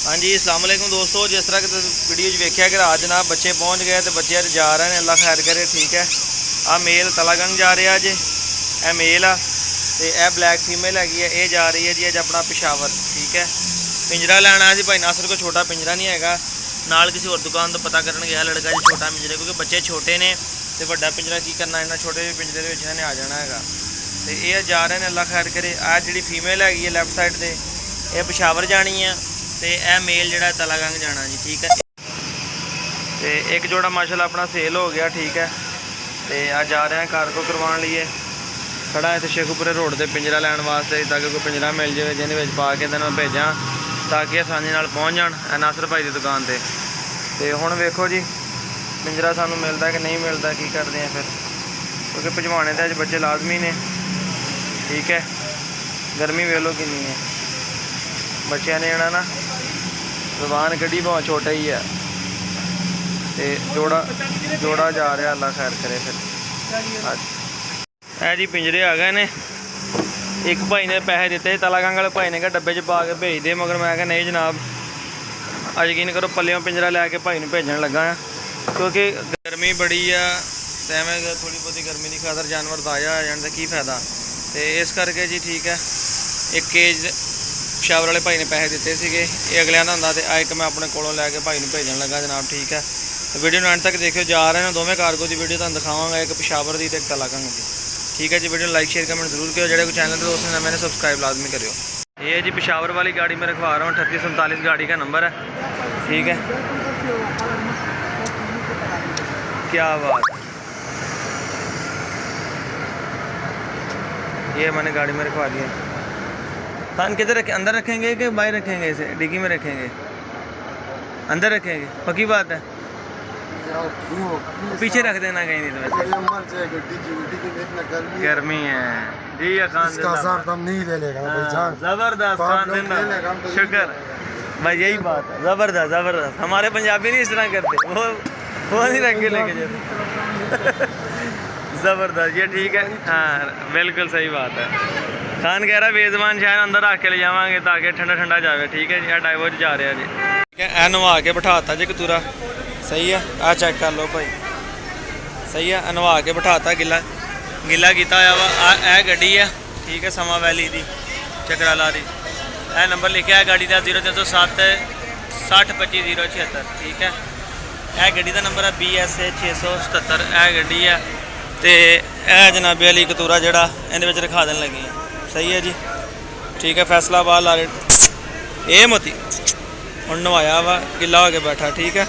हाँ जी, अस्सलाम वालेकुम दोस्तों। जिस तरह कि वीडियो वेख्या कि रात जनाब बच्चे पहुँच गए तो बच्चे अज जा रहे हैं, अल्लाह खैर करे। ठीक है, आ मेल तलागंग जा रहा अज, यह मेल आ तो यह ब्लैक फीमेल हैगी है, ये जा रही है जी अज अपना पेशावर। ठीक है, पिंजरा लैना जी भाई नासर को छोटा पिंजरा नहीं है, नाल किसी और दुकान तो पता करन गया लड़का जी छोटा पिंजरे, क्योंकि बच्चे छोटे ने तो बड़ा पिंजरा की करना, इन्ना छोटे पिंजरे इन्होंने आ जाना है। तो ये जा रहे हैं, अल्लाह खैर करे। आ जी फीमेल हैगी है लैफ्ट साइड से, यह पेशावर जानी है तो यह मेल जोड़ा तलागंग जाना जी। ठीक है, तो एक जोड़ा माशाल्लाह अपना सेल हो गया। ठीक है, तो आज जा रहे हैं कार को करवाने लिए, खड़ा है तो शेखुपुरे रोड से पिंजरा लैन वास्ते, ताकि कोई पिंजरा मिल जाए जिन्हें पा के मैं भेजा ताकि आसानी पहुँच जान नासर भाई की दुकान पर। तो हुण वेखो जी पिंजरा सानू मिलता कि नहीं मिलता, की करते हैं फिर, क्योंकि भिजवाने तो अज बच्चे लाजमी ने। ठीक है, गर्मी वेख लो कितनी है, बच्चों ने जाना ना जबान कड़ी भावें छोटा ही है। तो जोड़ा जा रहा, अल्लाह खैर करे। फिर है जी पिंजरे आ गए ने, एक भाई ने पैसे दिते, तलागंग वाले भाई ने कहा डब्बे च पा के भेज दे, मगर मैं नहीं जनाब अज यकीन करो पल्लियों पिंजरा लैके भाई ने भेजन लगा है, क्योंकि गर्मी बड़ी है तो एवं थोड़ी बहुती गर्मी की खातर जानवर ताज़ा आ जाने का की फायदा। तो इस करके जी ठीक है, एक केज पेशावर वाले भाई ने पैसे दिते थे, ये अगलियां का होंगे, तो एक मैं अपने कोलों लैके भाई को भेजन लगा जनाब। ठीक है, तो वीडियो एंड तक देखियो, जा रहे हैं दोवें कारगो की वीडियो तुहानूं दिखावांगा, एक पेशावर की एक तलागंग की। ठीक है जी, वीडियो लाइक शेयर कमेंट जरूर करो, जो चैनल के दोस्त ने मैंने सब्सक्राइब लाजमी करियो। ये जी पेशावर वाली गाड़ी मैं रखवा रहा हूँ, 3847 गाड़ी का नंबर है। ठीक है, क्या बात, ये मैंने गाड़ी में रखवा दिया। खान किधर रखें, अंदर रखेंगे कि बाहर रखेंगे, इसे डिग्गी में रखेंगे, अंदर रखेंगे, पक्की बात है, पीछे रख देना कहीं नहीं तो गर्मी है जी। खान नहीं ले लेगा जबरदस्त खान, शुक्र भाई, यही बात है, जबरदस्त जबरदस्त। हमारे पंजाबी नहीं इस तरह करते, वो नहीं रख के लेके जाते। ज़बरदस्त, ये ठीक है, हाँ बिल्कुल सही बात है। खान कह रहा बेजमान शायद अंदर रख के ले जावांगे ताकि ठंडा ठंडा जाए। ठीक है जी, यह डाइवर जा रहा जी। ठीक है, ए नवा के बिठाता जी कतूरा, सही है, आ चेक कर लो भाई, सही है, नवा के बिठाता, गिला गिला किया हुआ वा। ए गड्डी है, ठीक है, समा वैली की चकराला की, यह नंबर लिखा है गाड़ी का 0307 60 25 076। ठीक है, यह गड्डी का नंबर है BS 677, यह गड्डी है। तो यह जनाबे अली कतूरा जड़ा इन रखा देन लगी है, सही है जी। ठीक है, फैसलाबाद ला ये मोती हम नवाया वा, गिला हो के बैठा। ठीक है।